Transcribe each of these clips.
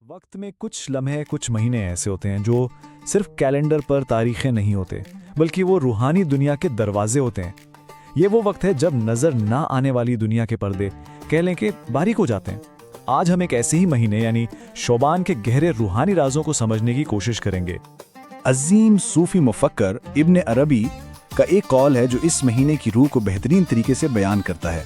वक्त में कुछ लम्हे कुछ महीने ऐसे होते हैं जो सिर्फ कैलेंडर पर तारीखें नहीं होते, बल्कि वो रूहानी दुनिया के दरवाजे होते हैं। ये वो वक्त है जब नज़र ना आने वाली दुनिया के पर्दे कह लें कि बारीक हो जाते हैं। आज हम एक ऐसे ही महीने यानी शोबान के गहरे रूहानी राजों को समझने की कोशिश करेंगे। अजीम सूफी मुफक्कर इब्न अरबी का एक कौल है जो इस महीने की रूह को बेहतरीन तरीके से बयान करता है।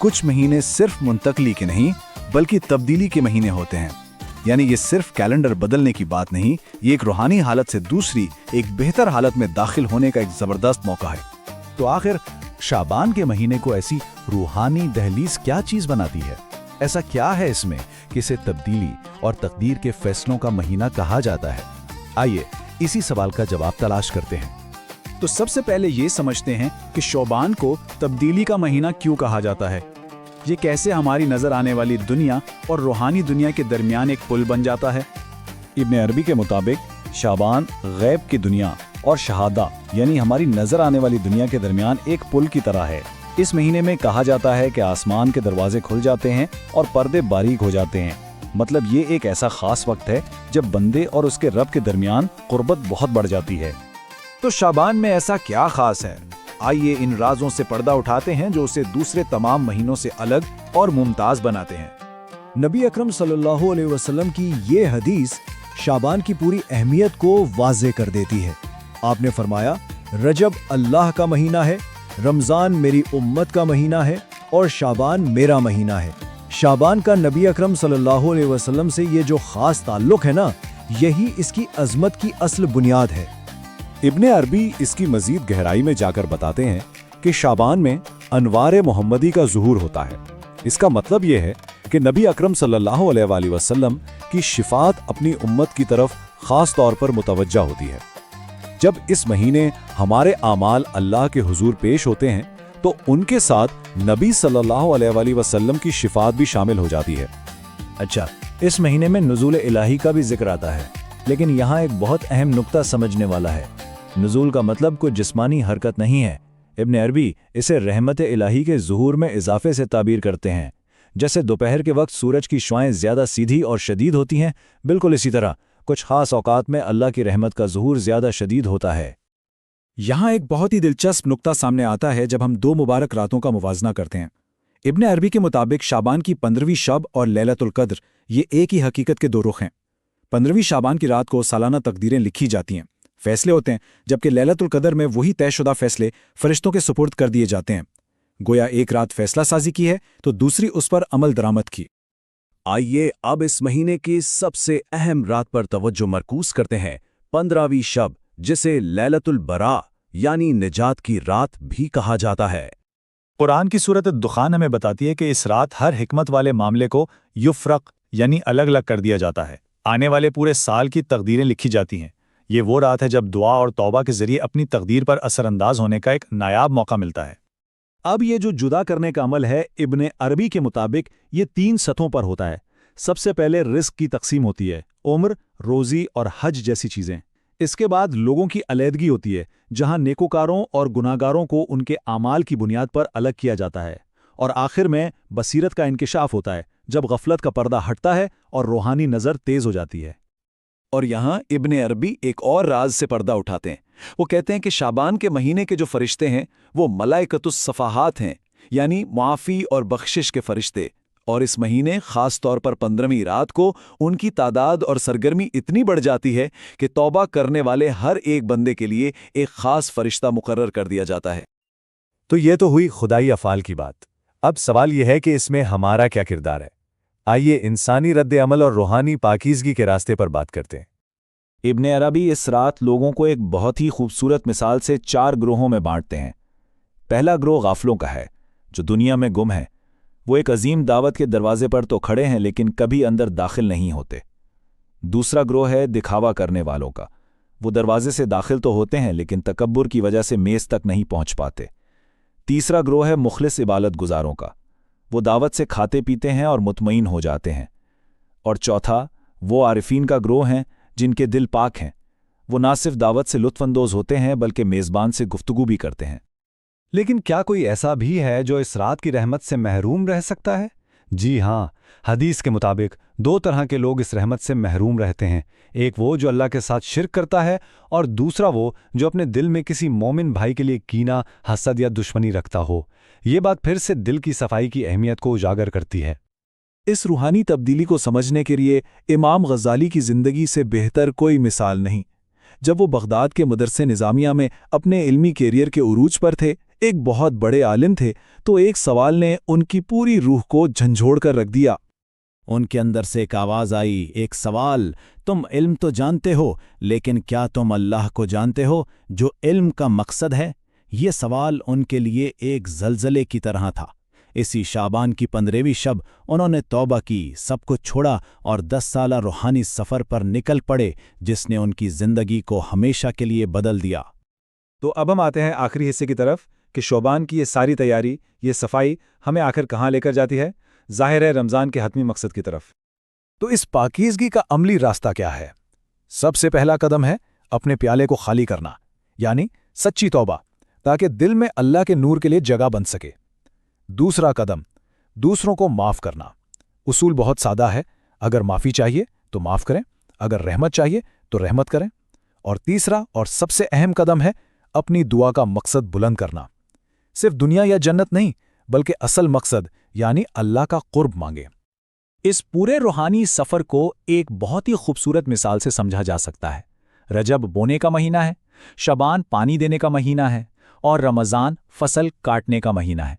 कुछ महीने सिर्फ मुंतकली के नहीं बल्कि तब्दीली के महीने होते हैं। यानी ये सिर्फ कैलेंडर बदलने की बात नहीं, ये एक रूहानी हालत से दूसरी एक बेहतर हालत में दाखिल होने का एक ज़बरदस्त मौका है। तो आखिर शाबान के महीने को ऐसी रूहानी दहलीज क्या चीज़ बनाती है? ऐसा क्या है इसमें कि इसे तब्दीली और तकदीर के फैसलों का महीना कहा जाता है? आइए इसी सवाल का जवाब तलाश करते हैं। तो सबसे पहले ये समझते हैं कि शोबान को तब्दीली का महीना क्यों कहा जाता है। ये कैसे हमारी नज़र आने वाली दुनिया और रूहानी दुनिया के दरमियान एक पुल बन जाता है। इब्न अरबी के मुताबिक शाबान गैब की दुनिया और शहादा यानी हमारी नज़र आने वाली दुनिया के दरमियान एक पुल की तरह है। इस महीने में कहा जाता है कि आसमान के दरवाजे खुल जाते हैं और पर्दे बारीक हो जाते हैं। मतलब ये एक ऐसा खास वक्त है जब बंदे और उसके रब के दरमियान कुर्बत बहुत बढ़ जाती है। तो शाबान में ऐसा क्या खास है? आइए इन राजों से पर्दा उठाते हैं जो उसे दूसरे तमाम महीनों से अलग और मुमताज बनाते हैं। नबी अकरम सल्लल्लाहु अलैहि वसल्लम की ये हदीस शाबान की पूरी अहमियत को वाज़े कर देती है। आपने फरमाया, रजब अल्लाह का महीना है, रमज़ान मेरी उम्मत का महीना है और शाबान मेरा महीना है। शाबान का नबी अकरम सल्लल्लाहु अलैहि वसल्लम से ये जो ख़ास ताल्लुक़ है ना, यही इसकी अज़मत की असल बुनियाद है। इब्ने अरबी इसकी मजीद गहराई में जाकर बताते हैं कि शाबान में अनवार मोहम्मदी का ज़ुहूर होता है। इसका मतलब यह है कि नबी अकरम सल्लल्लाहु अलैहि वसल्लम की शिफात अपनी उम्मत की तरफ ख़ास तौर पर मुतवज्जा होती है। जब इस महीने हमारे आमाल अल्लाह के हुजूर पेश होते हैं तो उनके साथ नबी सल्लल्लाहु अलैहि वसल्लम की शिफात भी शामिल हो जाती है। अच्छा, इस महीने में नुज़ूल इलाही का भी जिक्र आता है, लेकिन यहाँ एक बहुत अहम नुक्ता समझने वाला है। नुज़ूल का मतलब कोई जिस्मानी हरकत नहीं है। इब्न अरबी इसे रहमत इलाही के ज़ुहूर में इजाफे से ताबीर करते हैं। जैसे दोपहर के वक्त सूरज की शुआएं ज़्यादा सीधी और शदीद होती हैं, बिल्कुल इसी तरह कुछ ख़ास औकात में अल्लाह की रहमत का ज़ुहूर ज़्यादा शदीद होता है। यहाँ एक बहुत ही दिलचस्प नुक्ता सामने आता है जब हम दो मुबारक रातों का मुवाजना करते हैं। इब्न अरबी के मुताबिक शाबान की 15वीं शब और लैलतुल क़द्र ये एक ही हकीकत के दो रुख हैं। 15वीं शाबान की रात को सालाना तकदीरें लिखी जाती हैं, फैसले होते हैं, जबकि लैलतुल क़द्र में वही तयशुदा फैसले फरिश्तों के सुपुर्द कर दिए जाते हैं। गोया एक रात फैसला साजी की है तो दूसरी उस पर अमल दरामद की। आइए अब इस महीने की सबसे अहम रात पर तवज्जो मरकूज करते हैं, 15वीं शब, जिसे लैलतुल बरा यानी निजात की रात भी कहा जाता है। कुरान की सूरत दुखान हमें बताती है कि इस रात हर हिकमत वाले मामले को युफ्रक यानी अलग अलग कर दिया जाता है। आने वाले पूरे साल की तकदीरें लिखी जाती हैं। ये वो रात है जब दुआ और तौबा के जरिए अपनी तकदीर पर असरअंदाज होने का एक नायाब मौका मिलता है। अब ये जो जुदा करने का अमल है, इब्न अरबी के मुताबिक ये 3 सतहों पर होता है। सबसे पहले रिस्क की तकसीम होती है, उम्र, रोज़ी और हज जैसी चीज़ें। इसके बाद लोगों की अलहदगी होती है, जहां नेकोकारों और गुनाहगारों को उनके आमाल की बुनियाद पर अलग किया जाता है। और आखिर में बसीरत का इंकिशाफ होता है, जब गफलत का पर्दा हटता है और रूहानी नज़र तेज हो जाती है। और यहाँ इब्न अरबी एक और राज से पर्दा उठाते हैं। वो कहते हैं कि शाबान के महीने के जो फरिश्ते हैं वो मलाइकतुस सफ़ाहात हैं, यानी मुआफ़ी और बख्शिश के फरिश्ते। और इस महीने ख़ास तौर पर 15वीं रात को उनकी तादाद और सरगर्मी इतनी बढ़ जाती है कि तौबा करने वाले हर एक बंदे के लिए एक ख़ास फरिश्ता मुकर्रर कर दिया जाता है। तो ये तो हुई खुदाई अफ़ाल की बात। अब सवाल यह है कि इसमें हमारा क्या किरदार है। आइए इंसानी रद्द अमल और रूहानी पाकीज़गी के रास्ते पर बात करते हैं। इब्न अरबी इस रात लोगों को एक बहुत ही खूबसूरत मिसाल से 4 ग्रोहों में बांटते हैं। पहला ग्रोह गाफलों का है, जो दुनिया में गुम है। वो एक अजीम दावत के दरवाजे पर तो खड़े हैं लेकिन कभी अंदर दाखिल नहीं होते। दूसरा ग्रोह है दिखावा करने वालों का। वो दरवाजे से दाखिल तो होते हैं लेकिन तकब्बुर की वजह से मेज़ तक नहीं पहुंच पाते। तीसरा ग्रोह है मुखलिस इबादत गुजारों का। वो दावत से खाते पीते हैं और मुतमईन हो जाते हैं। और चौथा वो आरिफीन का ग्रोह हैं जिनके दिल पाक हैं। वो ना सिर्फ दावत से लुत्फ़अंदोज़ होते हैं बल्कि मेज़बान से गुफ्तगू भी करते हैं। लेकिन क्या कोई ऐसा भी है जो इस रात की रहमत से महरूम रह सकता है? जी हाँ, हदीस के मुताबिक दो तरह के लोग इस रहमत से महरूम रहते हैं। एक वो जो अल्लाह के साथ शिर्क करता है और दूसरा वो जो अपने दिल में किसी मोमिन भाई के लिए कीना, हसद या दुश्मनी रखता हो। ये बात फिर से दिल की सफाई की अहमियत को उजागर करती है। इस रूहानी तब्दीली को समझने के लिए इमाम गज़ाली की ज़िंदगी से बेहतर कोई मिसाल नहीं। जब वो बगदाद के मदरसे निज़ामिया में अपने इल्मी कैरियर के उरूज पर थे, एक बहुत बड़े आलिम थे, तो एक सवाल ने उनकी पूरी रूह को झंझोड़ कर रख दिया। उनके अंदर से एक आवाज़ आई, एक सवाल, तुम इल्म तो जानते हो, लेकिन क्या तुम अल्लाह को जानते हो जो इल्म का मकसद है? ये सवाल उनके लिए एक ज़लज़ले की तरह था। इसी शाबान की 15वीं शब उन्होंने तौबा की, सब कुछ छोड़ा और 10 साला रूहानी सफ़र पर निकल पड़े, जिसने उनकी ज़िंदगी को हमेशा के लिए बदल दिया। तो अब हम आते हैं आखिरी हिस्से की तरफ कि शोबान की ये सारी तैयारी, ये सफाई हमें आखिर कहाँ लेकर जाती है? ज़ाहिर है रमज़ान के हतमी मकसद की तरफ। तो इस पाकीज़गी का अमली रास्ता क्या है? सबसे पहला कदम है अपने प्याले को खाली करना, यानी सच्ची तौबा, ताकि दिल में अल्लाह के नूर के लिए जगह बन सके। दूसरा कदम, दूसरों को माफ़ करना। उसूल बहुत सादा है, अगर माफ़ी चाहिए तो माफ़ करें, अगर रहमत चाहिए तो रहमत करें। और तीसरा और सबसे अहम कदम है अपनी दुआ का मकसद बुलंद करना। सिर्फ दुनिया या जन्नत नहीं, बल्कि असल मकसद यानी अल्लाह का कुर्ब मांगे। इस पूरे रूहानी सफ़र को एक बहुत ही खूबसूरत मिसाल से समझा जा सकता है। रजब बोने का महीना है, शबान पानी देने का महीना है और रमज़ान फसल काटने का महीना है।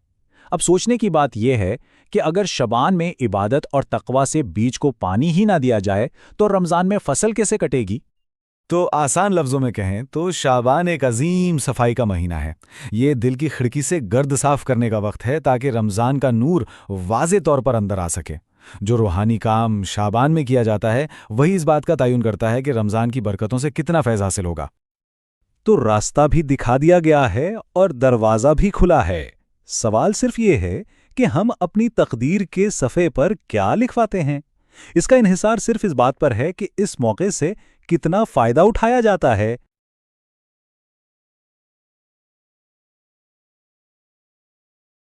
अब सोचने की बात यह है कि अगर शबान में इबादत और तकवा से बीज को पानी ही ना दिया जाए तो रमज़ान में फसल कैसे कटेगी? तो आसान लफ्ज़ों में कहें तो शाबान एक अजीम सफाई का महीना है। ये दिल की खिड़की से गर्द साफ करने का वक्त है ताकि रमज़ान का नूर वाज़े तौर पर अंदर आ सके। जो रूहानी काम शाबान में किया जाता है वही इस बात का तयन करता है कि रमज़ान की बरकतों से कितना फैज़ हासिल होगा। तो रास्ता भी दिखा दिया गया है और दरवाज़ा भी खुला है। सवाल सिर्फ ये है कि हम अपनी तकदीर के सफ़े पर क्या लिखवाते हैं। इसका इन्हिसार सिर्फ इस बात पर है कि इस मौके से कितना फ़ायदा उठाया जाता है।